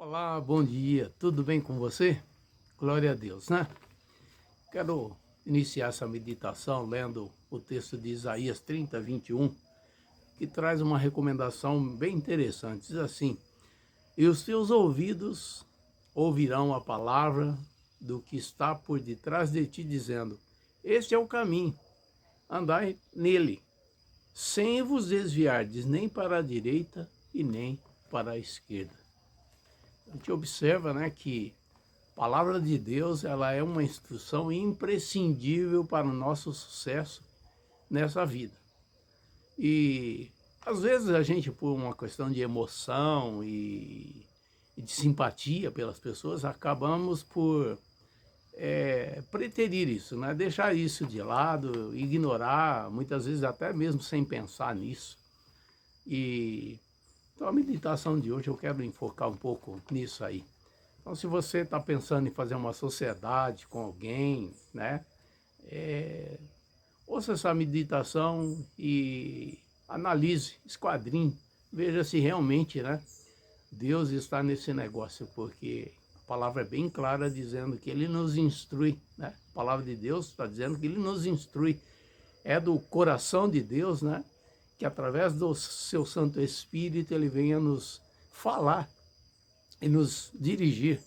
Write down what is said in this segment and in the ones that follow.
Olá, bom dia, tudo bem com você? Glória a Deus, né? Quero iniciar essa meditação lendo o texto de Isaías 30:21, que traz uma recomendação bem interessante. Diz assim: E os teus ouvidos ouvirão a palavra do que está por detrás de ti, dizendo: Este é o caminho, andai nele, sem vos desviardes nem para a direita e nem para a esquerda. A gente observa, né, que a palavra de Deus, ela é uma instrução imprescindível para o nosso sucesso nessa vida. E às vezes a gente, por uma questão de emoção e de simpatia pelas pessoas, acabamos por preterir isso, né? Deixar isso de lado, ignorar, muitas vezes até mesmo sem pensar nisso. E então a meditação de hoje eu quero enfocar um pouco nisso aí. Então, se você está pensando em fazer uma sociedade com alguém, né? Ouça essa meditação e analise, esquadrinhe, veja se realmente, né, Deus está nesse negócio, porque a palavra é bem clara dizendo que Ele nos instrui, né? A palavra de Deus está dizendo que Ele nos instrui. É do coração de Deus, né? Que através do seu Santo Espírito Ele venha nos falar e nos dirigir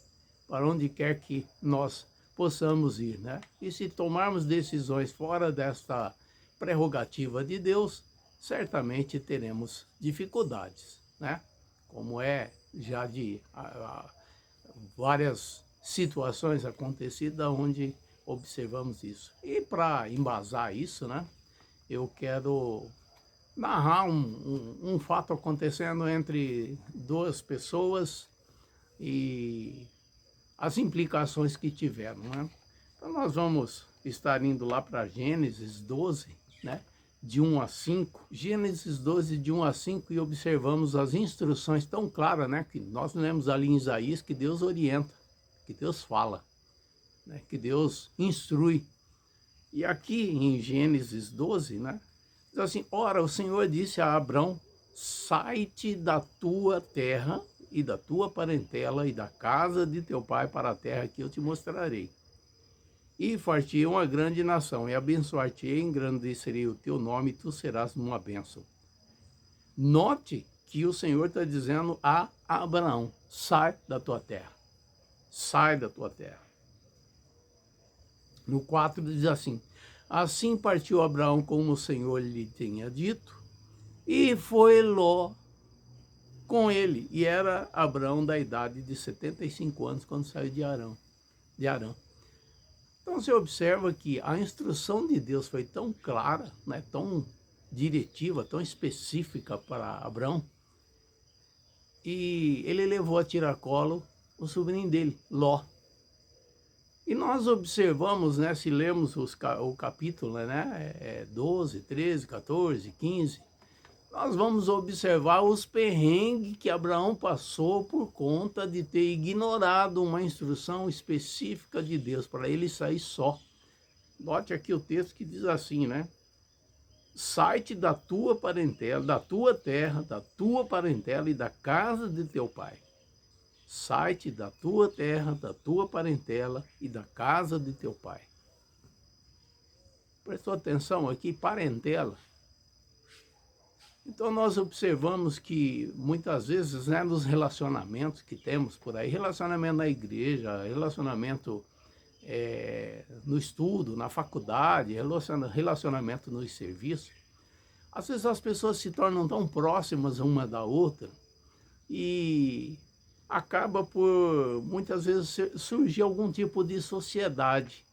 para onde quer que nós possamos ir, né? E se tomarmos decisões fora desta prerrogativa de Deus, certamente teremos dificuldades, né? Como é já de várias situações acontecidas onde observamos isso. E para embasar isso, né? Eu quero narrar um fato acontecendo entre duas pessoas e as implicações que tiveram, né? Então nós vamos estar indo lá para Gênesis 12, né? De 1 a 5. Gênesis 12, de 1 a 5, e observamos as instruções tão claras, né? Que nós lemos ali em Isaías que Deus orienta, que Deus fala, né? Que Deus instrui. E aqui em Gênesis 12, né? Diz assim: Ora, o Senhor disse a Abrão: Sai-te da tua terra e da tua parentela e da casa de teu pai para a terra que eu te mostrarei. E far-te-ei uma grande nação, e abençoar-te-ei, engrandecerei o teu nome, e tu serás uma bênção. Note que o Senhor está dizendo a Abraão: sai da tua terra. Sai da tua terra. No 4 diz assim: Assim partiu Abraão como o Senhor lhe tinha dito, e foi Ló com ele. E era Abraão da idade de 75 anos quando saiu de Arã. Então você observa que a instrução de Deus foi tão clara, né, tão diretiva, tão específica para Abraão, e ele levou a tiracolo o sobrinho dele, Ló. E nós observamos, né, se lemos o capítulo, né, 12, 13, 14, 15, nós vamos observar os perrengues que Abraão passou por conta de ter ignorado uma instrução específica de Deus para ele sair só. Note aqui o texto que diz assim, né? Sai-te da tua parentela, da tua terra, da tua parentela e da casa de teu pai. Sai-te da tua terra, da tua parentela e da casa de teu pai. Prestou atenção aqui, parentela. Então nós observamos que muitas vezes, né, nos relacionamentos que temos por aí, relacionamento na igreja, relacionamento no estudo, na faculdade, relacionamento nos serviços, às vezes as pessoas se tornam tão próximas uma da outra e acaba por muitas vezes surgir algum tipo de sociedade.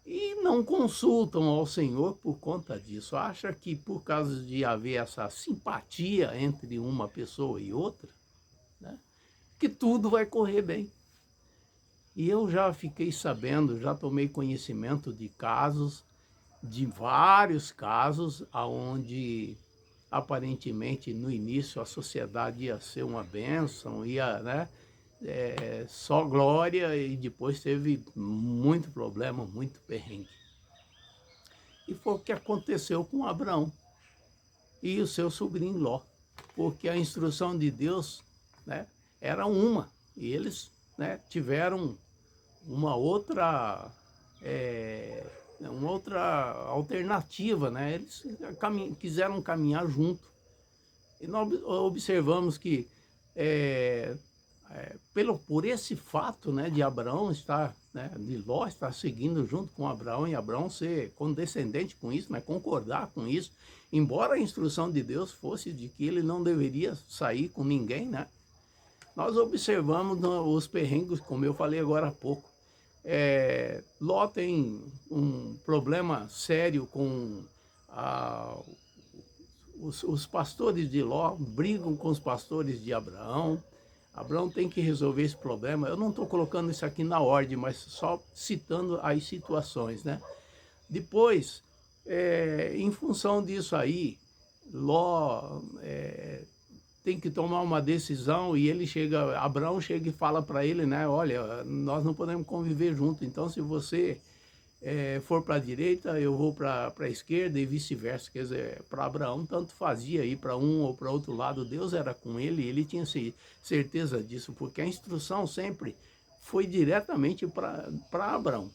E não consultam ao Senhor por conta disso. Acha que por causa de haver essa simpatia entre uma pessoa e outra, né, que tudo vai correr bem. E eu já fiquei sabendo, já tomei conhecimento de casos, de vários casos, onde aparentemente no início a sociedade ia ser uma bênção, ia, né, só glória, e depois teve muito problema, muito perrengue. E foi o que aconteceu com Abraão e o seu sobrinho Ló, porque a instrução de Deus, né, era uma, e eles, né, tiveram uma outra, uma outra alternativa, né? Eles quiseram caminhar junto. E nós observamos que, por esse fato, né, de Abraão estar, né, de Ló estar seguindo junto com Abraão, e Abraão ser condescendente com isso, né, concordar com isso, embora a instrução de Deus fosse de que ele não deveria sair com ninguém, né? Nós observamos os perrengues, como eu falei agora há pouco. Ló tem um problema sério com os pastores de Ló, brigam com os pastores de Abraão. Abraão tem que resolver esse problema. Eu não estou colocando isso aqui na ordem, mas só citando as situações, né? Depois, em função disso aí, Ló tem que tomar uma decisão, e Abraão chega e fala para ele, né? Olha, nós não podemos conviver juntos, então se você for para a direita, eu vou para a esquerda, e vice-versa. Quer dizer, para Abraão tanto fazia ir para um ou para outro lado. Deus era com ele, e ele tinha certeza disso, porque a instrução sempre foi diretamente para Abraão.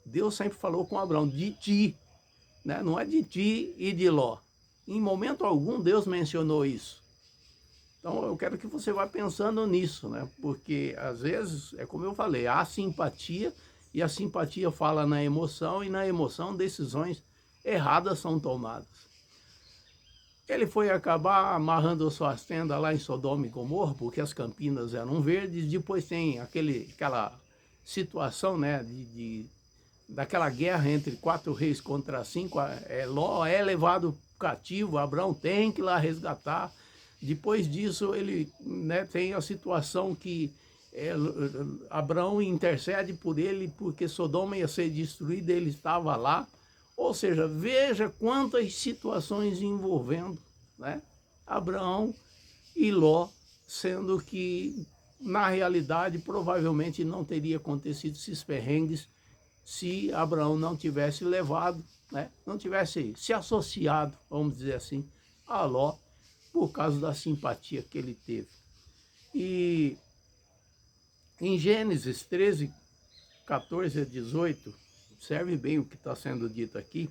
Deus sempre falou com Abraão, de ti, né? Não é de ti e de Ló. Em momento algum Deus mencionou isso. Então eu quero que você vá pensando nisso, né? Porque às vezes, é como eu falei, há simpatia, e a simpatia fala na emoção, e na emoção decisões erradas são tomadas. Ele foi acabar amarrando suas tendas lá em Sodoma e Gomorra, porque as campinas eram verdes. Depois tem aquela situação, né, daquela guerra entre 4 reis contra 5. Ló é levado cativo, Abraão tem que ir lá resgatar. Depois disso, ele, né, tem a situação que Abraão intercede por ele, porque Sodoma ia ser destruída, ele estava lá. Ou seja, veja quantas situações envolvendo, né, Abraão e Ló, sendo que, na realidade, provavelmente não teria acontecido esses perrengues se Abraão não tivesse levado, né, não tivesse se associado, vamos dizer assim, a Ló, por causa da simpatia que ele teve. E em Gênesis 13, 14 a 18, observe bem o que está sendo dito aqui.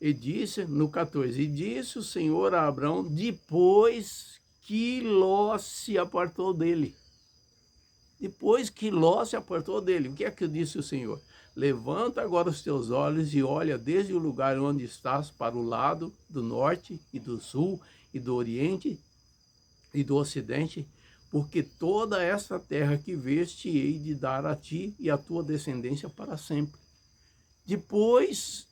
E disse, no 14, e disse o Senhor a Abraão, depois que Ló se apartou dele. Depois que Ló se apartou dele, o que é que disse o Senhor? Levanta agora os teus olhos e olha desde o lugar onde estás para o lado do norte e do sul e do oriente e do ocidente, porque toda essa terra que veste hei de dar a ti e a tua descendência para sempre. Depois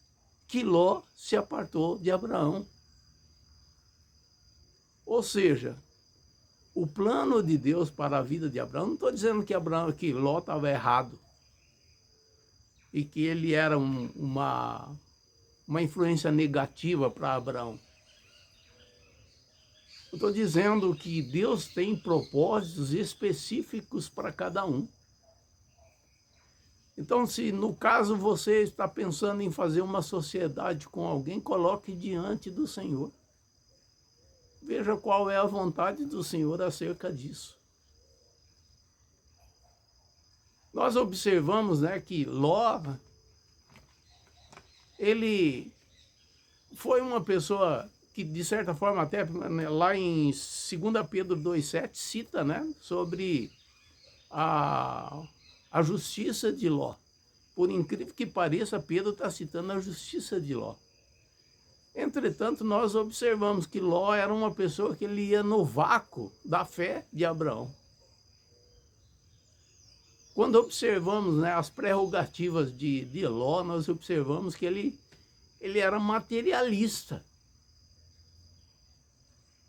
que Ló se apartou de Abraão. Ou seja, o plano de Deus para a vida de Abraão, não estou dizendo que Ló estava errado e que ele era uma influência negativa para Abraão. Eu estou dizendo que Deus tem propósitos específicos para cada um. Então, se no caso você está pensando em fazer uma sociedade com alguém, coloque diante do Senhor. Veja qual é a vontade do Senhor acerca disso. Nós observamos, né, que Ló, ele foi uma pessoa que, de certa forma, até lá em 2 Pedro 2,7, cita, né, sobre a justiça de Ló. Por incrível que pareça, Pedro está citando a justiça de Ló. Entretanto, nós observamos que Ló era uma pessoa que ele ia no vácuo da fé de Abraão. Quando observamos, né, as prerrogativas de Ló, nós observamos que ele era materialista.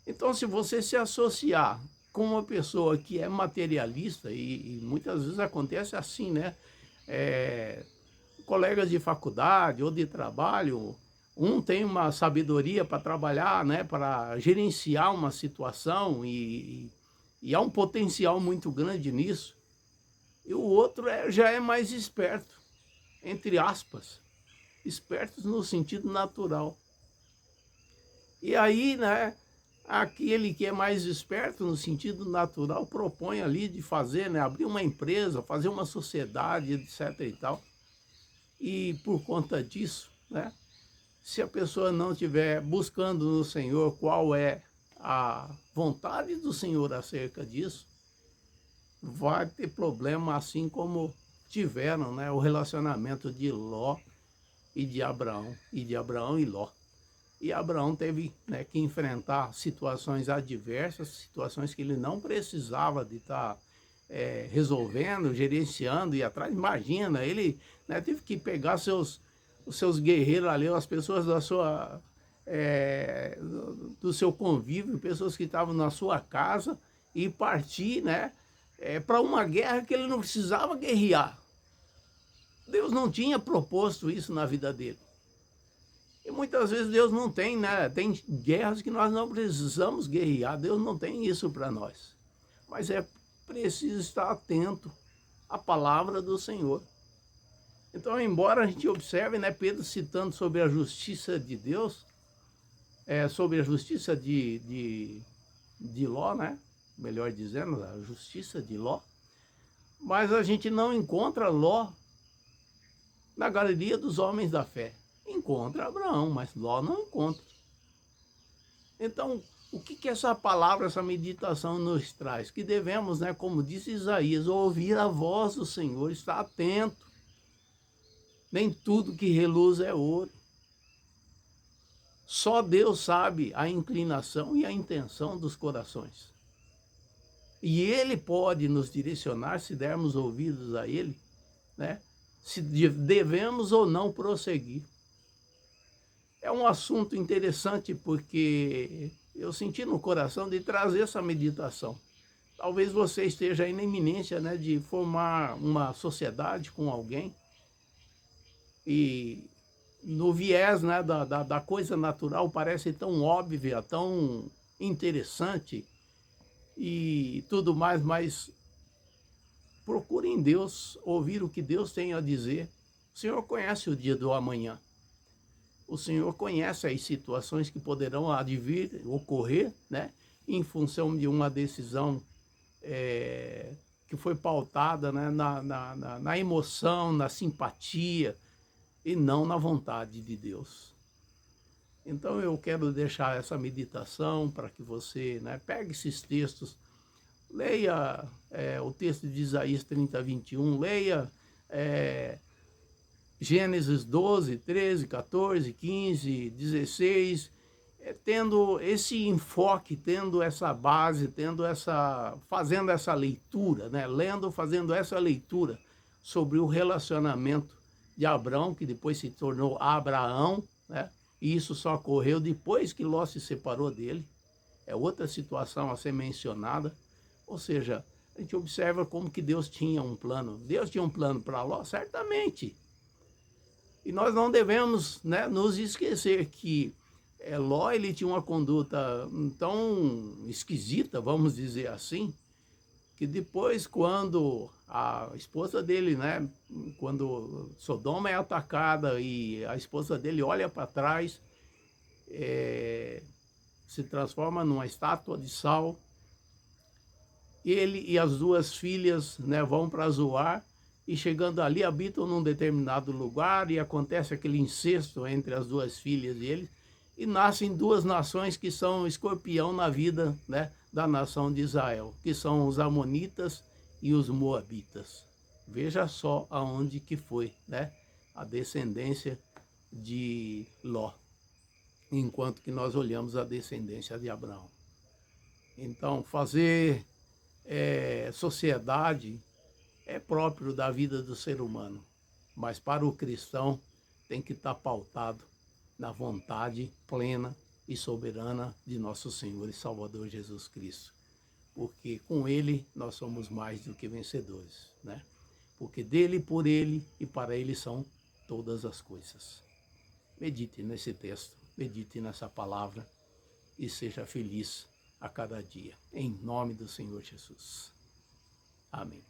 Então, se você se associar com uma pessoa que é materialista, e muitas vezes acontece assim, né? Colegas de faculdade ou de trabalho, um tem uma sabedoria para trabalhar, né, para gerenciar uma situação, e há um potencial muito grande nisso, e o outro já é mais esperto, entre aspas, espertos no sentido natural. E aí, né, Aquele que é mais esperto no sentido natural propõe ali de fazer, né, abrir uma empresa, fazer uma sociedade, etc e tal. E por conta disso, né, se a pessoa não estiver buscando no Senhor qual é a vontade do Senhor acerca disso, vai ter problema, assim como tiveram, né, o relacionamento de Ló e de Abraão, e de Abraão e Ló. E Abraão teve, né, que enfrentar situações adversas, situações que ele não precisava de estar resolvendo, gerenciando e atrás. Imagina, ele, né, teve que pegar os seus guerreiros ali, as pessoas da sua, do seu convívio, pessoas que estavam na sua casa e partir, né, para uma guerra que ele não precisava guerrear. Deus não tinha proposto isso na vida dele. E muitas vezes Deus não tem, né? Tem guerras que nós não precisamos guerrear. Deus não tem isso para nós. Mas é preciso estar atento à palavra do Senhor. Então, embora a gente observe, né, Pedro citando sobre a justiça de Deus, sobre a justiça de Ló, né? Melhor dizendo, a justiça de Ló. Mas a gente não encontra Ló na galeria dos homens da fé. Encontra Abraão, mas Ló não encontra. Então, o que essa palavra, essa meditação nos traz? Que devemos, né, como disse Isaías, ouvir a voz do Senhor, estar atento. Nem tudo que reluz é ouro. Só Deus sabe a inclinação e a intenção dos corações. E Ele pode nos direcionar, se dermos ouvidos a Ele, né, se devemos ou não prosseguir. É um assunto interessante porque eu senti no coração de trazer essa meditação. Talvez você esteja aí na iminência, né, de formar uma sociedade com alguém e no viés, né, da coisa natural parece tão óbvia, tão interessante e tudo mais, mas procure em Deus ouvir o que Deus tem a dizer. O Senhor conhece o dia do amanhã. O Senhor conhece as situações que poderão advir, ocorrer, né, em função de uma decisão que foi pautada, né, na emoção, na simpatia e não na vontade de Deus. Então eu quero deixar essa meditação para que você, né, pegue esses textos, leia o texto de Isaías 30, 21, leia Gênesis 12, 13, 14, 15, 16, tendo esse enfoque, tendo essa base, fazendo essa leitura, né? Lendo, fazendo essa leitura sobre o relacionamento de Abrão, que depois se tornou Abraão, né? E isso só ocorreu depois que Ló se separou dele. É outra situação a ser mencionada. Ou seja, a gente observa como que Deus tinha um plano. Deus tinha um plano para Ló, certamente. E nós não devemos, né, nos esquecer que Ló, ele tinha uma conduta tão esquisita, vamos dizer assim, que depois, quando a esposa dele, né, quando Sodoma é atacada e a esposa dele olha para trás, se transforma numa estátua de sal, ele e as duas filhas, né, vão para Zoar, e chegando ali habitam num determinado lugar e acontece aquele incesto entre as duas filhas deles e nascem duas nações que são escorpião na vida, né, da nação de Israel, que são os amonitas e os moabitas. Veja só aonde que foi, né, a descendência de Ló, enquanto que nós olhamos a descendência de Abraão. Então, fazer sociedade é próprio da vida do ser humano, mas para o cristão tem que estar pautado na vontade plena e soberana de nosso Senhor e Salvador Jesus Cristo, porque com Ele nós somos mais do que vencedores, né? Porque dele, por Ele e para Ele são todas as coisas. Medite nesse texto, medite nessa palavra e seja feliz a cada dia, em nome do Senhor Jesus. Amém.